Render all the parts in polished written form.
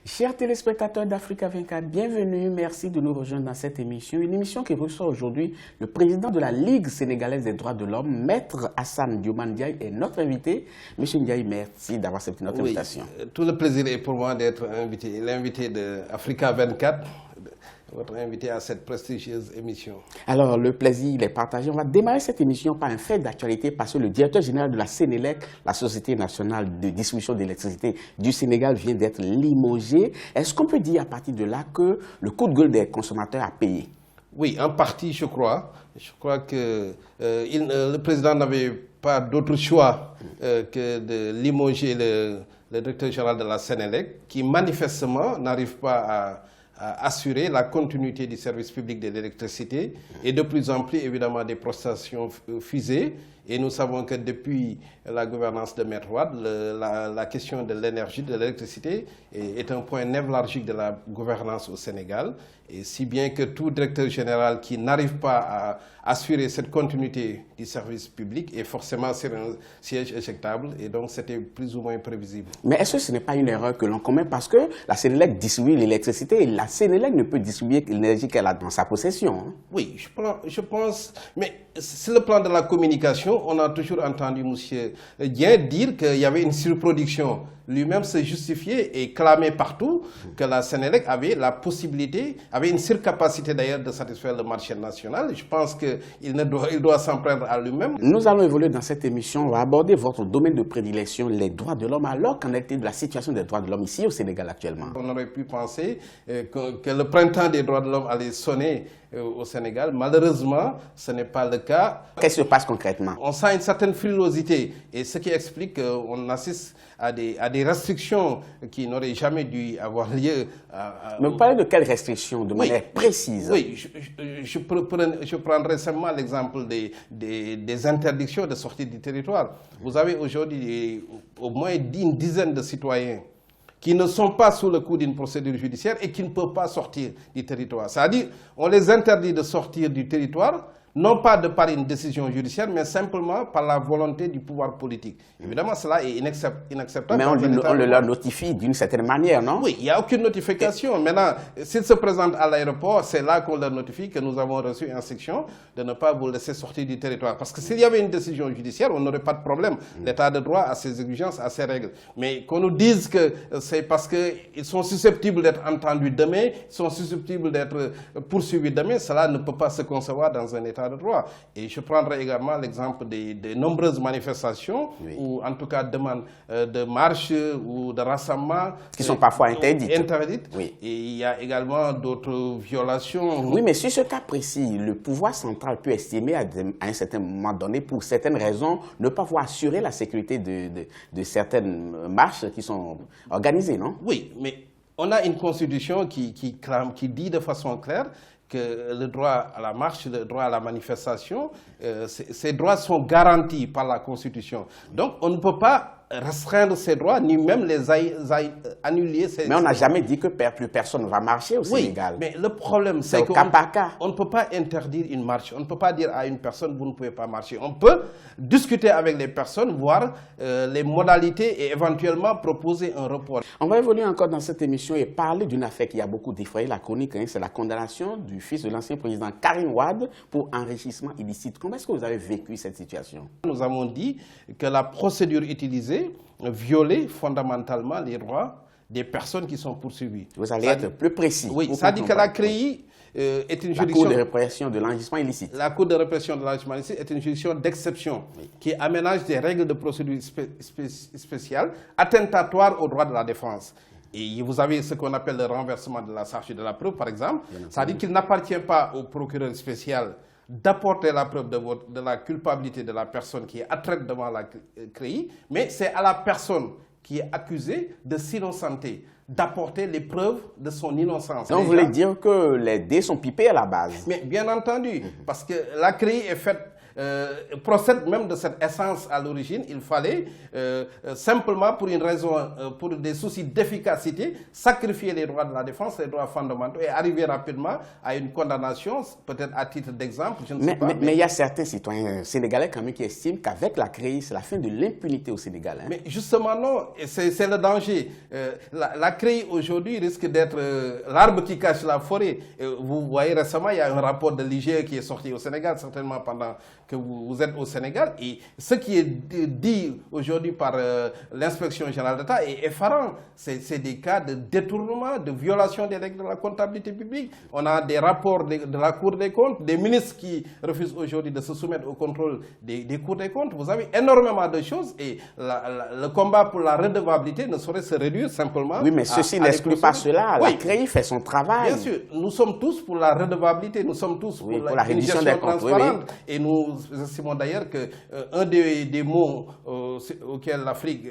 Chers téléspectateurs d'Africa 24, bienvenue, merci de nous rejoindre dans cette émission. Une émission qui reçoit aujourd'hui le président de la Ligue sénégalaise des droits de l'homme, Maître Assane Dioman Ndiaye, est notre invité. Monsieur Ndiaye, merci d'avoir accepté notre invitation. Tout le plaisir est pour moi d'être invité, l'invité d'Africa 24, votre invité à cette prestigieuse émission. Alors, le plaisir est partagé. On va démarrer cette émission par un fait d'actualité parce que le directeur général de la Sénélec, la Société nationale de distribution d'électricité du Sénégal, vient d'être limogé. Est-ce qu'on peut dire à partir de là que le coup de gueule des consommateurs a payé? Oui, en partie, je crois. Je crois que le président n'avait pas d'autre choix que de limoger le directeur général de la Sénélec, qui manifestement n'arrive pas à assurer la continuité du service public de l'électricité et de plus en plus évidemment des prestations fusées. Et nous savons que depuis la gouvernance de Maître Wade, la question de l'énergie, de l'électricité est un point névralgique de la gouvernance au Sénégal. Et si bien que tout directeur général qui n'arrive pas à assurer cette continuité du service public est forcément sur un siège éjectable. Et donc c'était plus ou moins prévisible. Mais est-ce que ce n'est pas une erreur que l'on commet parce que la Sénélec distribue l'électricité et la Sénélec ne peut distribuer l'énergie qu'elle a dans sa possession, hein? Oui, je pense, mais sur le plan de la communication, on a toujours entendu M. Dieng dire qu'il y avait une surproduction. Lui-même se justifiait et clamait partout que la Sénélec avait la possibilité, avait une surcapacité d'ailleurs de satisfaire le marché national. Je pense qu'il doit s'en prendre à lui-même. Nous allons évoluer dans cette émission. On va aborder votre domaine de prédilection, les droits de l'homme. Alors qu'en est-il de la situation des droits de l'homme ici au Sénégal actuellement? On aurait pu penser que le printemps des droits de l'homme allait sonner au Sénégal. Malheureusement, ce n'est pas le cas. Qu'est-ce qui se passe concrètement? On sent une certaine frilosité et ce qui explique qu'on assiste à des restrictions qui n'auraient jamais dû avoir lieu. Mais vous parlez de quelles restrictions, de manière précise? Oui, je prendrai simplement l'exemple des interdictions de sortie du territoire. Vous avez aujourd'hui au moins une dizaine de citoyens qui ne sont pas sous le coup d'une procédure judiciaire et qui ne peuvent pas sortir du territoire. C'est-à-dire, on les interdit de sortir du territoire, non pas de par une décision judiciaire, mais simplement par la volonté du pouvoir politique. Évidemment, cela est inacceptable. Mais on le leur notifie d'une certaine manière, non? Oui, il n'y a aucune notification. Maintenant, s'ils se présentent à l'aéroport, c'est là qu'on leur notifie que nous avons reçu instruction de ne pas vous laisser sortir du territoire. Parce que s'il y avait une décision judiciaire, on n'aurait pas de problème. L'état de droit a ses exigences, a ses règles. Mais qu'on nous dise que c'est parce qu'ils sont susceptibles d'être entendus demain, ils sont susceptibles d'être poursuivis demain, cela ne peut pas se concevoir dans un état de droit. Et je prendrai également l'exemple des nombreuses manifestations, ou en tout cas demandes de marche ou de rassemblement qui sont parfois interdites. Oui. Et il y a également d'autres violations. Oui, mais sur ce cas précis, le pouvoir central peut estimer à un certain moment donné, pour certaines raisons, ne pas pouvoir assurer la sécurité de certaines marches qui sont organisées, non? Oui, mais on a une constitution qui dit de façon claire que le droit à la marche, le droit à la manifestation, ces droits sont garantis par la Constitution. Donc on ne peut pas restreindre ces droits, ni même les annuler. Mais on n'a jamais dit que plus personne ne va marcher au Sénégal. Mais le problème, c'est qu'on ne peut pas interdire une marche. On ne peut pas dire à une personne, vous ne pouvez pas marcher. On peut discuter avec les personnes, voir les modalités et éventuellement proposer un report. On va évoluer encore dans cette émission et parler d'une affaire qui a beaucoup défrayé la chronique. C'est la condamnation du fils de l'ancien président Karim Wade pour enrichissement illicite. Comment est-ce que vous avez vécu cette situation? Nous avons dit que la procédure utilisée violait fondamentalement les droits des personnes qui sont poursuivies. Vous allez être plus précis. Oui, ça dit que la CREI est une juridiction... La Cour de répression de l'enrichissement illicite. La Cour de répression de l'enrichissement illicite est une juridiction d'exception qui aménage des règles de procédure spéciales attentatoires aux droits de la défense. Et vous avez ce qu'on appelle le renversement de la charge de la preuve, par exemple. Ça dit qu'il n'appartient pas au procureur spécial d'apporter la preuve de la culpabilité de la personne qui est attraite devant la CREI, mais c'est à la personne qui est accusée de s'innocenter d'apporter les preuves de son innocence. Donc vous voulez dire que les dés sont pipés à la base? Mais bien entendu, parce que la CREI est faite procède même de cette essence à l'origine. Il fallait simplement pour une raison, pour des soucis d'efficacité, sacrifier les droits de la défense, les droits fondamentaux et arriver rapidement à une condamnation, peut-être à titre d'exemple, je ne sais pas. Mais il y a certains citoyens sénégalais quand même qui estiment qu'avec la CREI, c'est la fin de l'impunité au Sénégal. Hein. Mais justement non, c'est le danger. La CREI aujourd'hui risque d'être l'arbre qui cache la forêt. Vous voyez récemment, il y a un rapport de l'IGE qui est sorti au Sénégal, certainement pendant que vous êtes au Sénégal. Et ce qui est dit aujourd'hui par l'inspection générale d'État est effarant. C'est des cas de détournement, de violation des règles de la comptabilité publique. On a des rapports de la Cour des comptes, des ministres qui refusent aujourd'hui de se soumettre au contrôle des cours des comptes. Vous avez énormément de choses et le combat pour la redevabilité ne saurait se réduire simplement. Oui, mais ceci n'exclut pas cela. La CREI fait son travail. Bien sûr, nous sommes tous pour la redevabilité, nous sommes tous pour la réduction des comptes transparente. Et nous estimons d'ailleurs qu'un des mots auxquels l'Afrique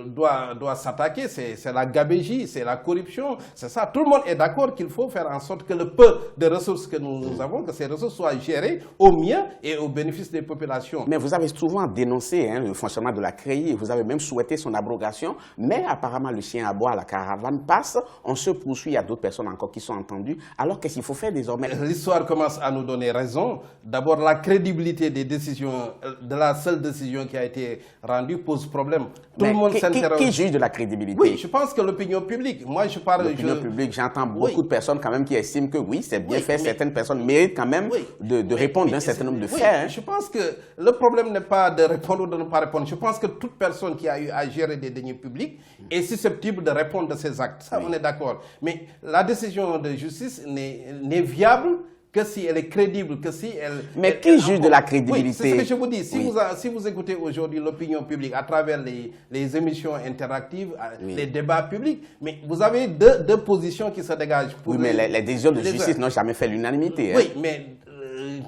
doit s'attaquer, c'est la gabégie, c'est la corruption, c'est ça. Tout le monde est d'accord qu'il faut faire en sorte que le peu de ressources que nous avons, que ces ressources soient gérées au mieux et au bénéfice des populations. Mais vous avez souvent dénoncé le fonctionnement de la CREI, vous avez même souhaité son abrogation, mais apparemment le chien aboie, la caravane passe, on se poursuit, il y a d'autres personnes encore qui sont entendues. Alors qu'est-ce qu'il faut faire désormais? L'histoire commence à nous donner raison. D'abord, la crédibilité des décisions, de la seule décision qui a été rendue pose problème. Tout le monde s'interroge. Qui juge de la crédibilité? Oui, je pense que l'opinion publique. Moi, je parle... L'opinion publique, j'entends beaucoup de personnes quand même qui estiment que oui, c'est bien fait. Certaines personnes méritent quand même de répondre d'un certain nombre de faits. Hein. Je pense que le problème n'est pas de répondre ou de ne pas répondre. Je pense que toute personne qui a eu à gérer des deniers publics est susceptible de répondre de ses actes. Ça, on est d'accord. Mais la décision de justice n'est viable que si elle est crédible, que si elle... Mais qui juge de la crédibilité? Oui, c'est ce que je vous dis. Si vous écoutez aujourd'hui l'opinion publique à travers les émissions interactives, les débats publics, mais vous avez deux positions qui se dégagent. Oui, mais les décisions de justice n'ont jamais fait l'unanimité. Oui, mais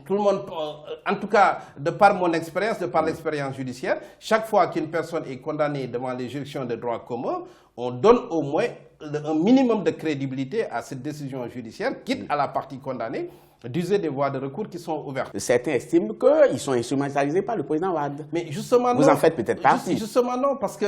tout le monde, en tout cas, de par mon expérience, de par l'expérience judiciaire, chaque fois qu'une personne est condamnée devant les juridictions de droit commun, on donne au moins un minimum de crédibilité à cette décision judiciaire, quitte à la partie condamnée d'user des voies de recours qui sont ouvertes. Certains estiment qu'ils sont instrumentalisés par le président Wade. Mais justement, vous en faites peut-être partie. Justement non, parce que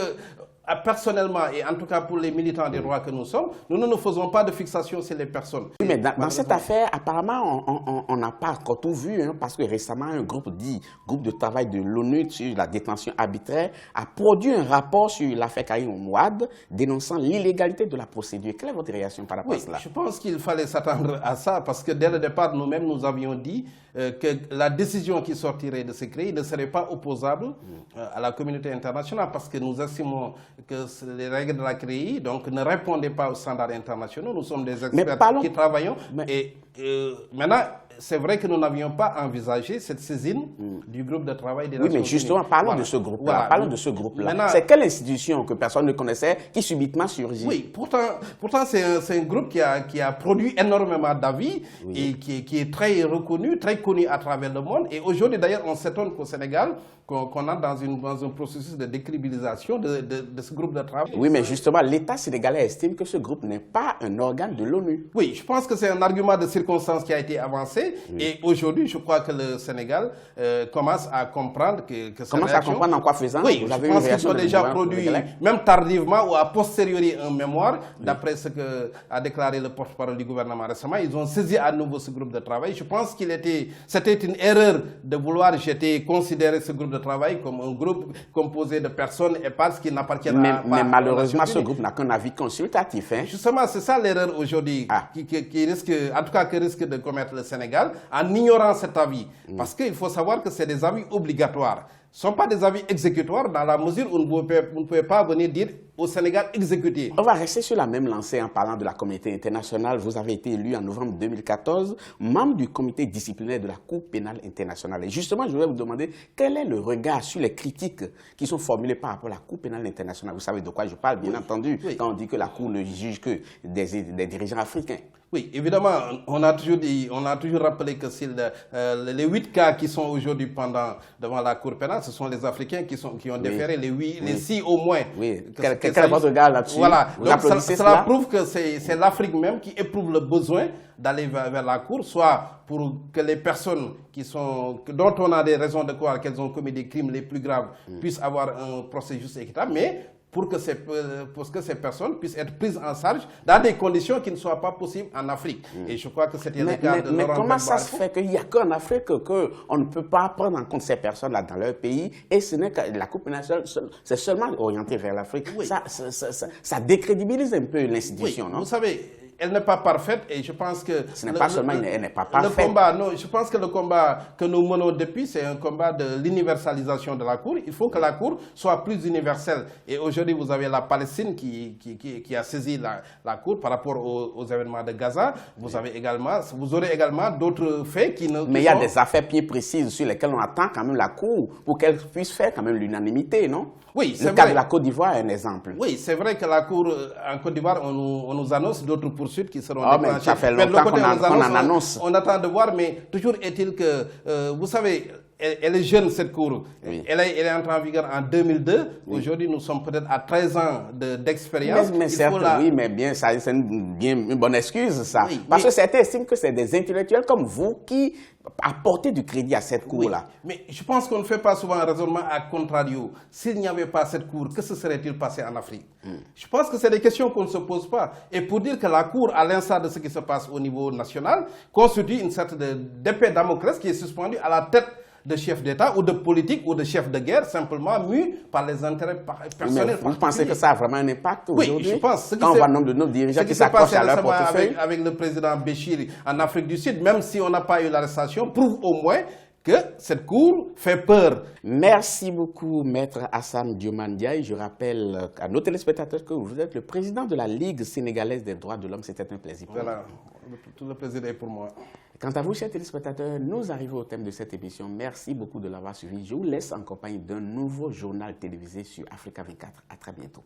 personnellement, et en tout cas pour les militants des droits que nous sommes, nous ne faisons pas de fixation sur les personnes. Oui, mais dans cette affaire, apparemment, on n'a pas encore tout vu, hein, parce que récemment, un groupe de travail de l'ONU sur la détention arbitraire a produit un rapport sur l'affaire Karim Wade, dénonçant l'illégalité de la procédure. Quelle est votre réaction par rapport à cela? Je pense qu'il fallait s'attendre à ça, parce que dès le départ, nous-mêmes, nous avions dit que la décision qui sortirait de ce CREI ne serait pas opposable à la communauté internationale, parce que nous estimons que les règles de la CREI donc, ne répondaient pas aux standards internationaux. Nous sommes des experts qui travaillons. Et maintenant, c'est vrai que nous n'avions pas envisagé cette saisine du groupe de travail des Nations Unies. Oui, mais justement, parlons de ce groupe-là. Parlons de ce groupe-là. C'est quelle institution que personne ne connaissait qui subitement surgit? Oui, pourtant c'est un groupe qui a produit énormément d'avis et qui est très reconnu, très connu à travers le monde. Et aujourd'hui, d'ailleurs, on s'étonne qu'au Sénégal, qu'on a dans un processus de décriminalisation de ce groupe de travail. Oui, mais justement, l'État sénégalais estime que ce groupe n'est pas un organe de l'ONU. Oui, je pense que c'est un argument de circonstance qui a été avancé. Et aujourd'hui, je crois que le Sénégal commence à comprendre que commence à comprendre en quoi faisant? Oui, je pense qu'ils ont déjà produit, même tardivement ou a posteriori, un mémoire, d'après ce qu'a déclaré le porte-parole du gouvernement récemment. Ils ont saisi à nouveau ce groupe de travail. Je pense que c'était une erreur de vouloir considérer ce groupe de travail comme un groupe composé de personnes éparses qui n'appartiennent pas. Mais malheureusement, ce groupe n'a qu'un avis consultatif. Hein? Justement, c'est ça l'erreur aujourd'hui qui risque, en tout cas, que risque de commettre le Sénégal en ignorant cet avis. Parce qu'il faut savoir que c'est des avis obligatoires. Ce ne sont pas des avis exécutoires dans la mesure où vous ne pouvez pas venir dire au Sénégal exécuter. On va rester sur la même lancée en parlant de la communauté internationale. Vous avez été élu en novembre 2014 membre du comité disciplinaire de la Cour pénale internationale. Et justement, je voulais vous demander quel est le regard sur les critiques qui sont formulées par rapport à la Cour pénale internationale. Vous savez de quoi je parle, bien entendu, quand on dit que la Cour ne juge que des dirigeants africains. Oui, évidemment, on a toujours rappelé que les 8 cas qui sont aujourd'hui devant la Cour pénale, ce sont les Africains qui ont déféré les 6 au moins. Oui. Quel est votre regard là-dessus? Voilà. Vous Donc applaudissez cela cela? prouve que c'est l'Afrique même qui éprouve le besoin d'aller vers la Cour, soit pour que les personnes dont on a des raisons de croire qu'elles ont commis des crimes les plus graves puissent avoir un procès juste et équitable, mais pour que ces personnes puissent être prises en charge dans des conditions qui ne soient pas possibles en Afrique. Et je crois que c'était le cas de Laurent Gbagbo. Mais comment ça se fait qu'il n'y a qu'en Afrique qu'on ne peut pas prendre en compte ces personnes-là dans leur pays, et ce n'est que la Cour pénale, c'est seulement orienté vers l'Afrique. Oui. Ça décrédibilise un peu l'institution, non? Vous savez, elle n'est pas parfaite et je pense que... Ce n'est pas seulement elle n'est pas parfaite. Je pense que le combat que nous menons depuis, c'est un combat de l'universalisation de la Cour. Il faut que la Cour soit plus universelle. Et aujourd'hui, vous avez la Palestine qui a saisi la Cour par rapport aux événements de Gaza. Vous aurez également d'autres faits qui ne... Mais il y a des affaires bien précises sur lesquelles on attend quand même la Cour pour qu'elle puisse faire quand même l'unanimité, non? Oui, c'est vrai. Le cas de la Côte d'Ivoire est un exemple. Oui, c'est vrai que la Cour en Côte d'Ivoire, on nous annonce d'autres poursuites qui seront déclenchées. Mais ça fait longtemps qu'on en annonce. On attend de voir, mais toujours est-il que, vous savez, elle est jeune, cette Cour. Oui. Elle est entrée en vigueur en 2002. Oui. Aujourd'hui, nous sommes peut-être à 13 ans d'expérience. Mais certes, oui, mais bien, c'est une bonne excuse, ça. Oui, parce que certains estiment que c'est des intellectuels comme vous qui apportez du crédit à cette Cour-là. Oui. Mais je pense qu'on ne fait pas souvent un raisonnement à contrario. S'il n'y avait pas cette Cour, que se serait-il passé en Afrique? Je pense que c'est des questions qu'on ne se pose pas. Et pour dire que la Cour, à l'instar de ce qui se passe au niveau national, constitue une sorte d'épée Damoclès qui est suspendue à la tête de chefs d'État ou de politique ou de chefs de guerre simplement mus par les intérêts personnels. Vous pensez que ça a vraiment un impact aujourd'hui? Oui, je pense. Quand on voit le nombre de nos dirigeants qui s'accrochent à leur portefeuille. Avec le président Béchir en Afrique du Sud, même si on n'a pas eu l'arrestation, prouve au moins que cette Cour fait peur. Merci beaucoup, Maître Assane Diomaye Ndiaye. Je rappelle à nos téléspectateurs que vous êtes le président de la Ligue sénégalaise des droits de l'homme. C'était un plaisir pour voilà, tout le plaisir est pour moi. Quant à vous, chers téléspectateurs, nous arrivons au thème de cette émission. Merci beaucoup de l'avoir suivi. Je vous laisse en compagnie d'un nouveau journal télévisé sur Africa 24. À très bientôt.